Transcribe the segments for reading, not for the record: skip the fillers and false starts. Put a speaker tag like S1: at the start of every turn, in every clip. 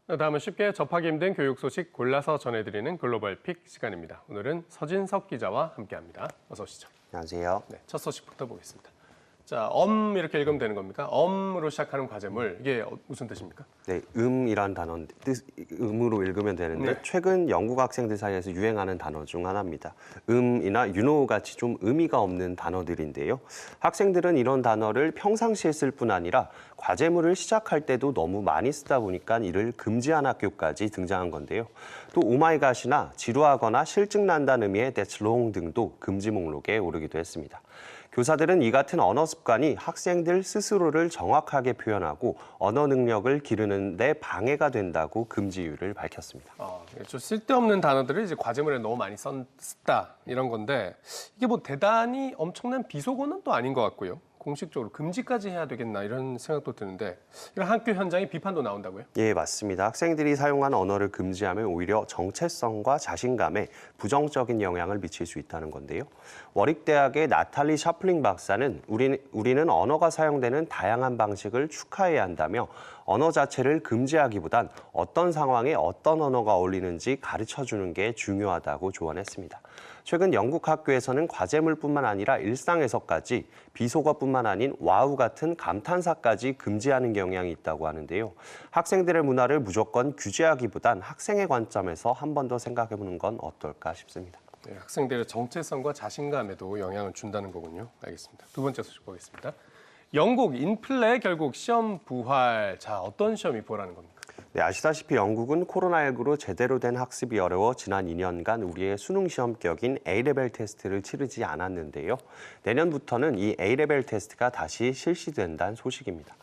S1: 다음은 쉽게 접하기 힘든 교육 소식 골라서 전해드리는 글로벌 픽 시간입니다. 오늘은 서진석 기자와 함께합니다. 어서 오시죠.
S2: 안녕하세요.
S1: 네, 첫 소식부터 보겠습니다. 자, 이렇게 읽으면 되는 겁니까? 으로 시작하는 과제물, 이게 무슨 뜻입니까?
S2: 네, 이란 단어인데 음으로 읽으면 되는데
S1: 네.
S2: 최근 영국 학생들 사이에서 유행하는 단어 중 하나입니다. 이나 같이 좀 의미가 없는 단어들인데요. 학생들은 이런 단어를 평상시에 쓸 뿐 아니라 과제물을 시작할 때도 너무 많이 쓰다 보니까 이를 금지한 학교까지 등장한 건데요. 또 오마이갓이나 지루하거나 실증 난다는 의미의 That's wrong 등도 금지 목록에 오르기도 했습니다. 교사들은 이 같은 언어 습관이 학생들 스스로를 정확하게 표현하고 언어 능력을 기르는 데 방해가 된다고 금지 이유를 밝혔습니다.
S1: 좀 쓸데없는 단어들을 이제 과제물에 너무 많이 썼다 이런 건데 이게 뭐 대단히 엄청난 비속어는 또 아닌 것 같고요. 공식적으로 금지까지 해야 되겠나 이런 생각도 드는데 이런 학교 현장에 비판도 나온다고요?
S2: 예, 맞습니다. 학생들이 사용하는 언어를 금지하면 오히려 정체성과 자신감에 부정적인 영향을 미칠 수 있다는 건데요. 워릭대학의 나탈리 샤플링 박사는 우리는 언어가 사용되는 다양한 방식을 축하해야 한다며 언어 자체를 금지하기보단 어떤 상황에 어떤 언어가 어울리는지 가르쳐주는 게 중요하다고 조언했습니다. 최근 영국 학교에서는 과제물뿐만 아니라 일상에서까지 비속어뿐만 아닌 와우 같은 감탄사까지 금지하는 경향이 있다고 하는데요. 학생들의 문화를 무조건 규제하기보단 학생의 관점에서 한 번 더 생각해보는 건 어떨까 싶습니다.
S1: 네, 학생들의 정체성과 자신감에도 영향을 준다는 거군요. 알겠습니다. 두 번째 소식 보겠습니다. 영국 인플레 결국 시험 부활. 자, 어떤 시험이 부활하는 겁니까?
S2: 네, 아시다시피 영국은 코로나19로 제대로 된 학습이 어려워 지난 2년간 우리의 수능 시험격인 A레벨 테스트를 치르지 않았는데요. 내년부터는 이 A레벨 테스트가 다시 실시된다는 소식입니다.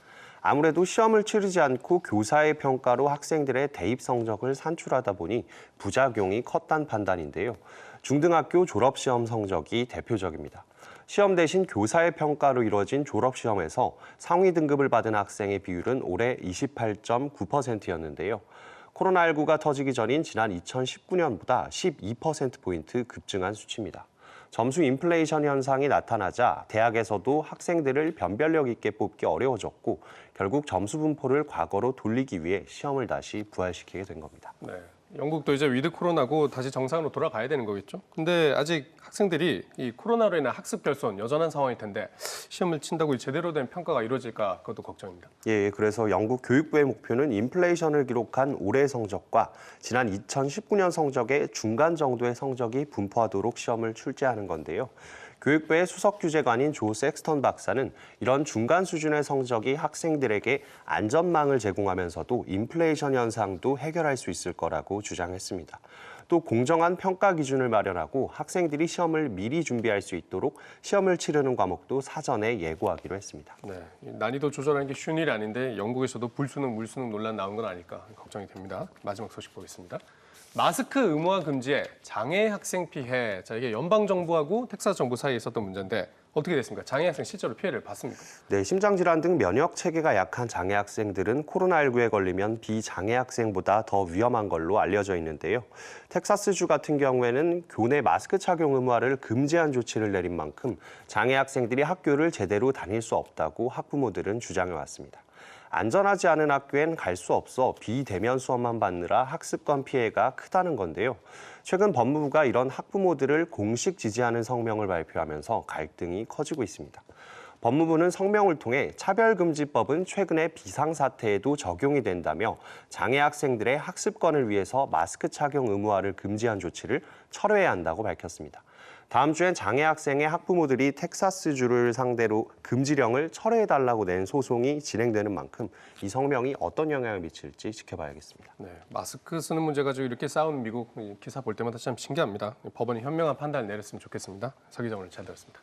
S2: 아무래도 시험을 치르지 않고 교사의 평가로 학생들의 대입 성적을 산출하다 보니 부작용이 컸다는 판단인데요. 중등학교 졸업시험 성적이 대표적입니다. 시험 대신 교사의 평가로 이루어진 졸업시험에서 상위 등급을 받은 학생의 비율은 올해 28.9%였는데요. 코로나19가 터지기 전인 지난 2019년보다 12%포인트 급증한 수치입니다. 점수 인플레이션 현상이 나타나자 대학에서도 학생들을 변별력 있게 뽑기 어려워졌고 결국 점수 분포를 과거로 돌리기 위해 시험을 다시 부활시키게 된 겁니다.
S1: 네. 영국도 이제 위드 코로나고 다시 정상으로 돌아가야 되는 거겠죠? 근데 아직 학생들이 이 코로나로 인한 학습 결손 여전한 상황일 텐데 시험을 친다고 제대로 된 평가가 이루어질까 그것도 걱정입니다.
S2: 예, 그래서 영국 교육부의 목표는 인플레이션을 기록한 올해 성적과 지난 2019년 성적의 중간 정도의 성적이 분포하도록 시험을 출제하는 건데요. 교육부의 수석규제관인 조 섹스턴 박사는 이런 중간 수준의 성적이 학생들에게 안전망을 제공하면서도 인플레이션 현상도 해결할 수 있을 거라고 주장했습니다. 또 공정한 평가 기준을 마련하고 학생들이 시험을 미리 준비할 수 있도록 시험을 치르는 과목도 사전에 예고하기로 했습니다.
S1: 네, 난이도 조절하는 게 쉬운 일이 아닌데 영국에서도 불수능, 물수능 논란 나온 건 아닐까 걱정이 됩니다. 마지막 소식 보겠습니다. 마스크 의무화 금지에 장애 학생 피해. 자, 이게 연방 정부하고 텍사스 정부 사이에 있었던 문제인데 어떻게 됐습니까? 장애 학생 실제로 피해를 봤습니까?
S2: 네, 심장질환 등 면역 체계가 약한 장애 학생들은 코로나19에 걸리면 비장애 학생보다 더 위험한 걸로 알려져 있는데요. 텍사스주 같은 경우에는 교내 마스크 착용 의무화를 금지한 조치를 내린 만큼 장애 학생들이 학교를 제대로 다닐 수 없다고 학부모들은 주장해 왔습니다. 안전하지 않은 학교엔 갈 수 없어 비대면 수업만 받느라 학습권 피해가 크다는 건데요. 최근 법무부가 이런 학부모들을 공식 지지하는 성명을 발표하면서 갈등이 커지고 있습니다. 법무부는 성명을 통해 차별금지법은 최근의 비상사태에도 적용이 된다며 장애 학생들의 학습권을 위해서 마스크 착용 의무화를 금지한 조치를 철회해야 한다고 밝혔습니다. 다음 주엔 장애 학생의 학부모들이 텍사스주를 상대로 금지령을 철회해달라고 낸 소송이 진행되는 만큼 이 성명이 어떤 영향을 미칠지 지켜봐야겠습니다.
S1: 네, 마스크 쓰는 문제 가지고 이렇게 싸우는 미국 기사 볼 때마다 참 신기합니다. 법원이 현명한 판단을 내렸으면 좋겠습니다. 서 기자 오늘 잘 들었습니다.